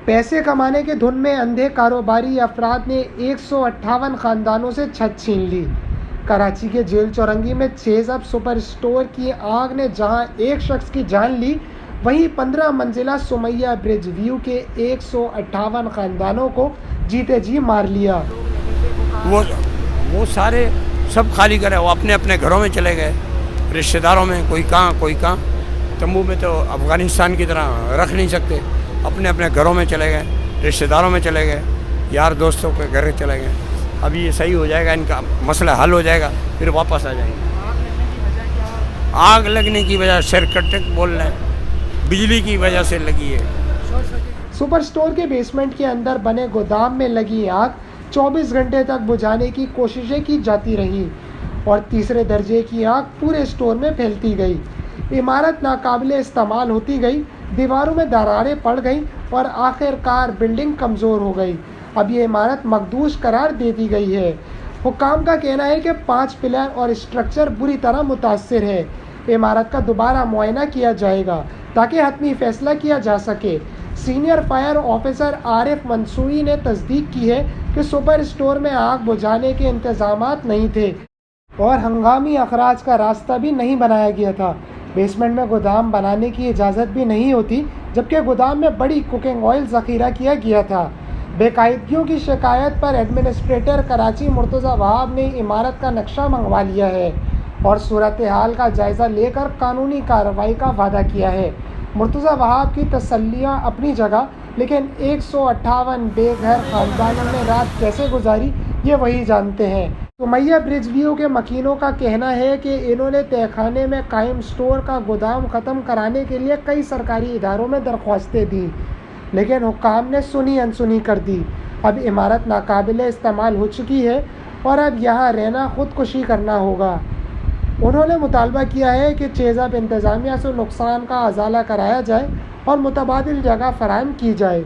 پیسے کمانے کے دھن میں اندھے کاروباری افراد نے 158 خاندانوں سے چھت چھین لی۔ کراچی کے جیل چورنگی میں 6 سپر اسٹور کی آگ نے جہاں ایک شخص کی جان لی، وہیں 15 منزلہ سمیہ برج ویو کے 158 خاندانوں کو جیتے جی مار لیا۔ وہ سارے سب خالی کرے، وہ اپنے اپنے گھروں میں چلے گئے، رشتہ داروں میں، کوئی کہاں۔ تمبو میں تو افغانستان کی طرح رکھ نہیں سکتے، اپنے اپنے گھروں میں چلے گئے، رشتہ داروں میں چلے گئے، یار دوستوں کے گھر چلے گئے۔ اب یہ صحیح ہو جائے گا، ان کا مسئلہ حل ہو جائے گا، پھر واپس آ جائیں گے۔ آگ لگنے کی وجہ سرکٹ بول رہے ہیں، بجلی کی وجہ سے لگی ہے۔ سپر اسٹور کے بیسمنٹ کے اندر بنے گودام میں لگی آگ 24 گھنٹے تک بجھانے کی کوششیں کی جاتی رہیں اور تیسرے درجے کی آگ پورے اسٹور میں پھیلتی گئی۔ عمارت ناقابل استعمال ہوتی گئی، دیواروں میں دراڑیں پڑ گئیں اور آخر کار بلڈنگ کمزور ہو گئی۔ اب یہ عمارت مخدوش قرار دے دی گئی ہے۔ حکام کا کہنا ہے کہ 5 پلر اور اسٹرکچر بری طرح متاثر ہے۔ عمارت کا دوبارہ معائنہ کیا جائے گا تاکہ حتمی فیصلہ کیا جا سکے۔ سینئر فائر آفیسر عارف منصوری نے تصدیق کی ہے کہ سپر اسٹور میں آگ بجھانے کے انتظامات نہیں تھے اور ہنگامی اخراج کا راستہ بھی نہیں بنایا گیا تھا۔ بیسمنٹ میں گودام بنانے کی اجازت بھی نہیں ہوتی، جبکہ گودام میں بڑی کوکنگ آئل ذخیرہ کیا گیا تھا۔ بے قاعدگیوں کی شکایت پر ایڈمنسٹریٹر کراچی مرتضیٰ وہاب نے عمارت کا نقشہ منگوا لیا ہے اور صورتحال کا جائزہ لے کر قانونی کارروائی کا وعدہ کیا ہے۔ مرتضیٰ وہاب کی تسلیاں اپنی جگہ، لیکن 158 بے گھر خاندانوں نے رات کیسے گزاری یہ وہی جانتے ہیں۔ سمیہ برج ویو کے مکینوں کا کہنا ہے کہ انہوں نے تہہ خانے میں قائم اسٹور کا گودام ختم کرانے کے لیے کئی سرکاری اداروں میں درخواستیں دیں، لیکن حکام نے سنی انسنی کر دی۔ اب عمارت ناقابل استعمال ہو چکی ہے اور اب یہاں رہنا خودکشی کرنا ہوگا۔ انہوں نے مطالبہ کیا ہے کہ 6 انتظامیہ سے نقصان کا ازالہ کرایا جائے اور متبادل جگہ فراہم کی جائے۔